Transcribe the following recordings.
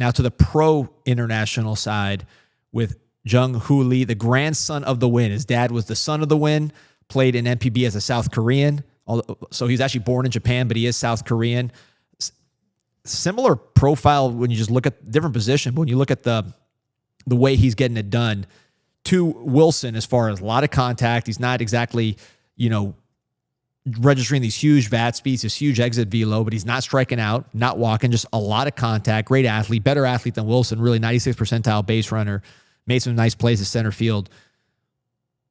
Now to the pro international side with Jung Lee, the grandson of the Win. His dad was the son of the Win, played in NPB as a South Korean. So he's actually born in Japan, but he is South Korean. Similar profile when you just look at different position, but when you look at the way he's getting it done to Wilson, as far as a lot of contact, he's not exactly, registering these huge VAT speeds, this huge exit velo, but he's not striking out, not walking, just a lot of contact. Great athlete, better athlete than Wilson, really 96th percentile base runner, made some nice plays at center field.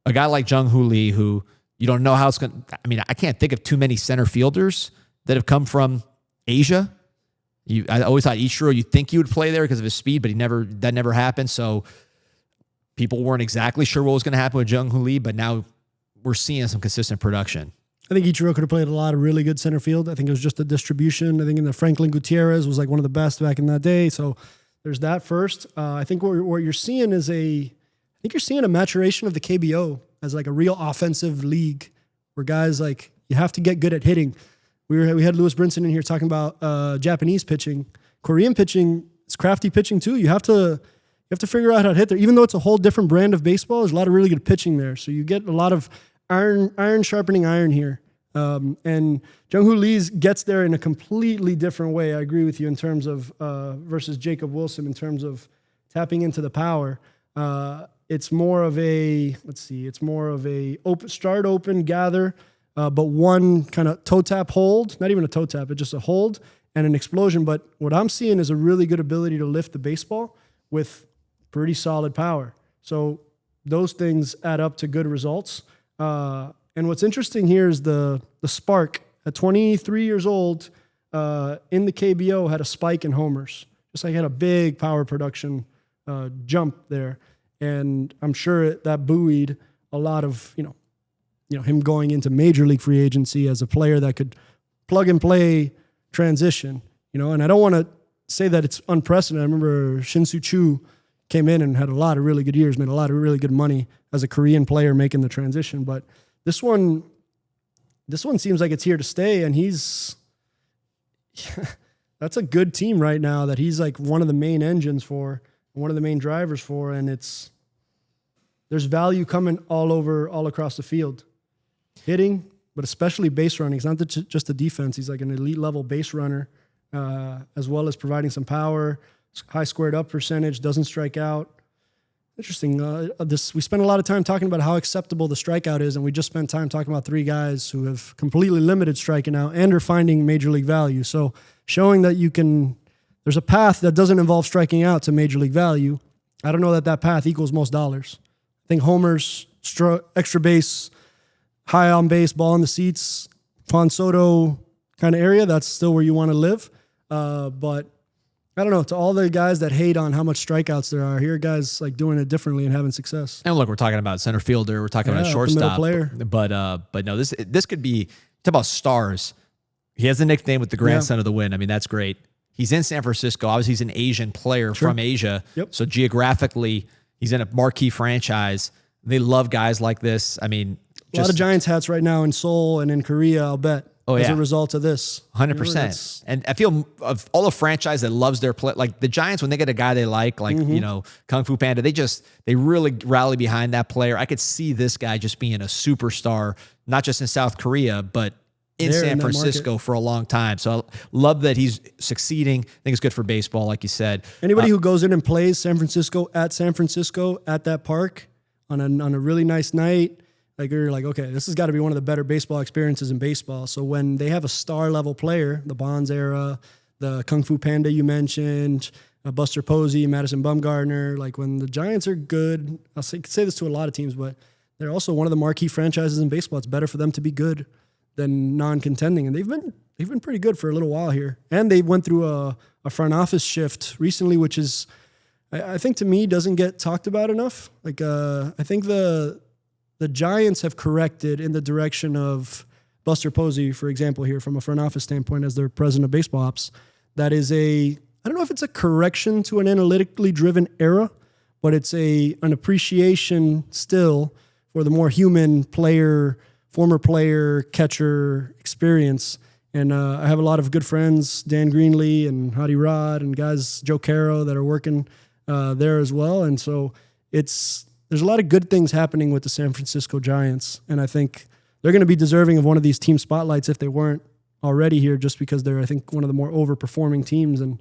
A guy like Jung Lee, who you don't know how it's going to, I can't think of too many center fielders that have come from Asia. I always thought Ichiro, you'd think he would play there because of his speed, but that never happened. So people weren't exactly sure what was going to happen with Jung Lee, but now we're seeing some consistent production. I think Ichiro could have played a lot of really good center field. I think it was just the distribution. I think in the Franklin Gutierrez was like one of the best back in that day. So there's that first. I think what you're seeing is you're seeing a maturation of the KBO as like a real offensive league where guys like, you have to get good at hitting. We had Lewis Brinson in here talking about Japanese pitching. Korean pitching is crafty pitching too. You have to figure out how to hit there. Even though it's a whole different brand of baseball, there's a lot of really good pitching there. So you get a lot of iron sharpening iron here. And Jung Lee gets there in a completely different way. I agree with you in terms of versus Jacob Wilson in terms of tapping into the power. It's more of a start, open, gather, but one kind of toe tap hold, not even a toe tap, but just a hold and an explosion. But what I'm seeing is a really good ability to lift the baseball with pretty solid power. So those things add up to good results. And what's interesting here is the spark. At 23 years old, in the KBO, had a spike in homers. Just like had a big power production jump there. And I'm sure that buoyed a lot of, him going into major league free agency as a player that could plug and play transition, and I don't want to say that it's unprecedented. I remember Shin-Soo Choo came in and had a lot of really good years, made a lot of really good money as a Korean player making the transition. But this one seems like it's here to stay, and that's a good team right now that he's like one of the main engines for, one of the main drivers for, and there's value coming all across the field. Hitting, but especially base running. It's not just the defense. He's like an elite level base runner, as well as providing some power, high squared up percentage, doesn't strike out. Interesting. We spent a lot of time talking about how acceptable the strikeout is, and we just spent time talking about three guys who have completely limited striking out and are finding major league value. So showing that there's a path that doesn't involve striking out to major league value. I don't know that path equals most dollars. I think homers, extra base, high on base, ball in the seats, Juan Soto kind of area, that's still where you want to live. But I don't know, to all the guys that hate on how much strikeouts there are, here are guys like doing it differently and having success. And look, we're talking about center fielder, we're talking about shortstop player. But no, this could be, talk about stars. He has a nickname with the grandson of the Win. That's great. He's in San Francisco. Obviously, he's an Asian player from Asia. Yep. So geographically, he's in a marquee franchise. They love guys like this. A lot of Giants hats right now in Seoul and in Korea, I'll bet. As a result of this. 100%. And I feel of all the franchise that loves their play, like the Giants, when they get a guy they like Kung Fu Panda, they really rally behind that player. I could see this guy just being a superstar, not just in South Korea, but in San Francisco for a long time. So I love that he's succeeding. I think it's good for baseball, like you said. Anybody who goes in and plays San Francisco at that park on a really nice night, like you're like, okay, this has got to be one of the better baseball experiences in baseball. So when they have a star level player, the Bonds era, the Kung Fu Panda you mentioned, Buster Posey, Madison Bumgarner, like when the Giants are good, I could say this to a lot of teams, but they're also one of the marquee franchises in baseball. It's better for them to be good than non-contending, and they've been pretty good for a little while here. And they went through a front office shift recently, which is, I think to me, doesn't get talked about enough. Like I think the Giants have corrected in the direction of Buster Posey, for example, here from a front office standpoint as their president of baseball ops. That is I don't know if it's a correction to an analytically driven era, but it's an appreciation still for the more human player, former player, catcher experience. And I have a lot of good friends, Dan Greenlee and Hadi Rod and guys, Joe Caro, that are working there as well. And so there's a lot of good things happening with the San Francisco Giants. And I think they're going to be deserving of one of these team spotlights if they weren't already here, just because they're, I think, one of the more overperforming teams. And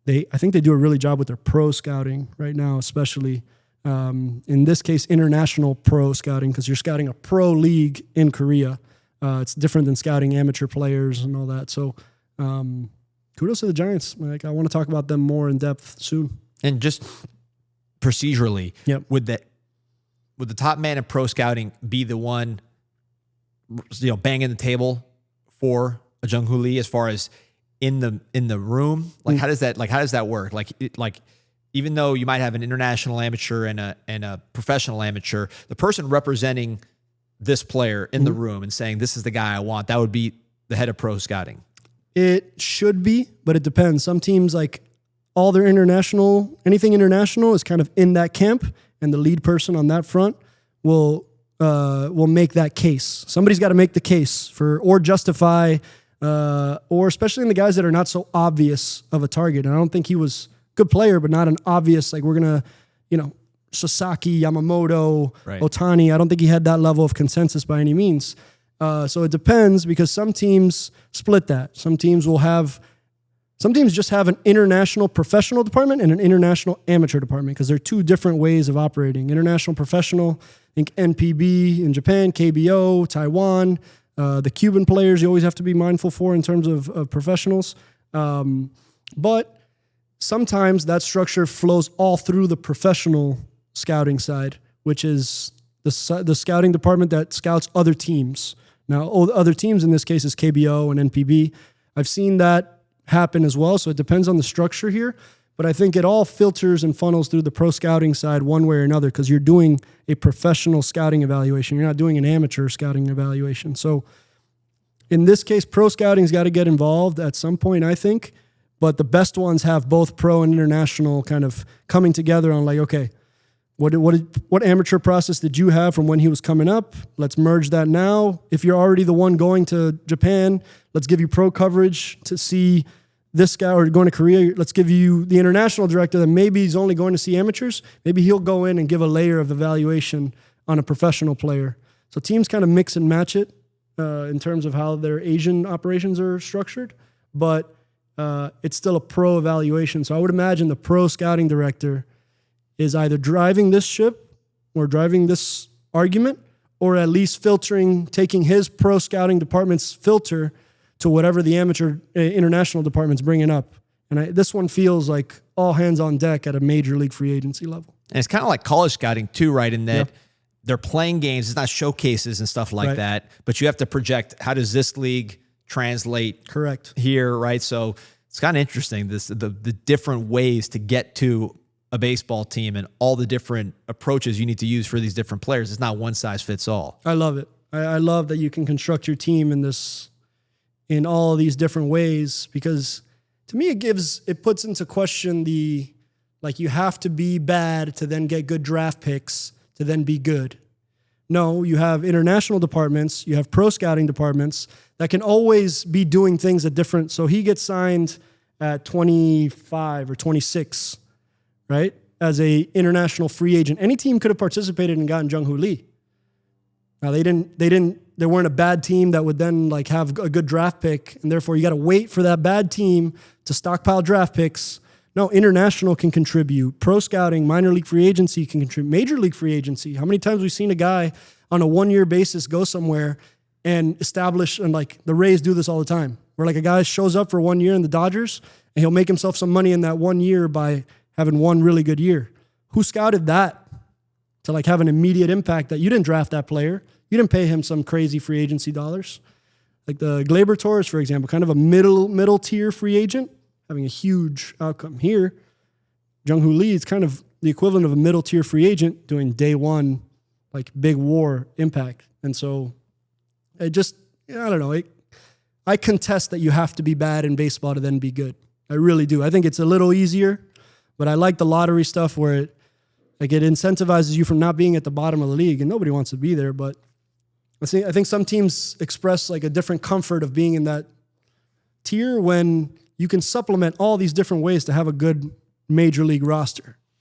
I think they do a really job with their pro scouting right now, especially in this case, international pro scouting, because you're scouting a pro league in Korea. It's different than scouting amateur players and all that. So kudos to the Giants. Like, I want to talk about them more in depth soon. And just procedurally, Yep. would the top man in pro scouting be the one, banging the table for a Jung Lee as far as in the room? Like, how does that work? Like even though you might have an international amateur and a professional amateur, the person representing this player in the room and saying, this is the guy I want, that would be the head of pro scouting. It should be, but it depends. Some teams, like, all their anything international is kind of in that camp, and the lead person on that front will make that case. Somebody's got to make the case or justify, or especially in the guys that are not so obvious of a target. And I don't think he was a good player, but not an obvious, like, we're going to, Sasaki, Yamamoto, Right. Otani. I don't think he had that level of consensus by any means. So it depends, because some teams split that. Some teams just have an international professional department and an international amateur department, because they're two different ways of operating. International professional, I think NPB in Japan, KBO, Taiwan, the Cuban players you always have to be mindful for in terms of professionals. But sometimes that structure flows all through the professional scouting side, which is the scouting department that scouts other teams. Now, other teams in this case is KBO and NPB. I've seen that happen as well, so it depends on the structure here. But I think it all filters and funnels through the pro scouting side one way or another, because you're doing a professional scouting evaluation. You're not doing an amateur scouting evaluation. So in this case, pro scouting's got to get involved at some point, I think. But the best ones have both pro and international kind of coming together on, like, okay, what amateur process did you have from when he was coming up? Let's merge that now. If you're already the one going to Japan, let's give you pro coverage to see this guy, or going to Korea. Let's give you the international director that maybe he's only going to see amateurs. Maybe he'll go in and give a layer of evaluation on a professional player. So teams kind of mix and match it in terms of how their Asian operations are structured, but it's still a pro evaluation. So I would imagine the pro scouting director is either driving this ship or driving this argument, or at least taking his pro scouting department's filter to whatever the amateur international department's bringing up. And this one feels like all hands on deck at a major league free agency level. And it's kind of like college scouting too, right? In that Yep. they're playing games, it's not showcases and stuff like Right. that, but you have to project, how does this league translate Correct. here, right? So it's kind of interesting, the different ways to get to a baseball team and all the different approaches you need to use for these different players. It's not one size fits all. I love it. I love that you can construct your team in all of these different ways, because to me it puts into question you have to be bad to then get good draft picks to then be good. No, you have international departments, you have pro scouting departments that can always be doing things at different. So he gets signed at 25 or 26, right? As a international free agent. Any team could have participated and gotten Jung Lee. Now they weren't a bad team that would then like have a good draft pick, and therefore you got to wait for that bad team to stockpile draft picks. No, international can contribute. Pro scouting, minor league free agency can contribute. Major league free agency. How many times we've seen a guy on a 1-year basis go somewhere and establish, and like the Rays do this all the time, where like a guy shows up for 1 year in the Dodgers and he'll make himself some money in that 1 year by having one really good year. Who scouted that to like have an immediate impact that you didn't draft that player? You didn't pay him some crazy free agency dollars. Like the Gleyber Torres, for example, kind of a middle tier free agent, having a huge outcome here. Jung Lee is kind of the equivalent of a middle tier free agent doing day one, like big war impact. And so I don't know. I contest that you have to be bad in baseball to then be good. I really do. I think it's a little easier, but I like the lottery stuff where it incentivizes you from not being at the bottom of the league, and nobody wants to be there. But I think some teams express like a different comfort of being in that tier when you can supplement all these different ways to have a good major league roster.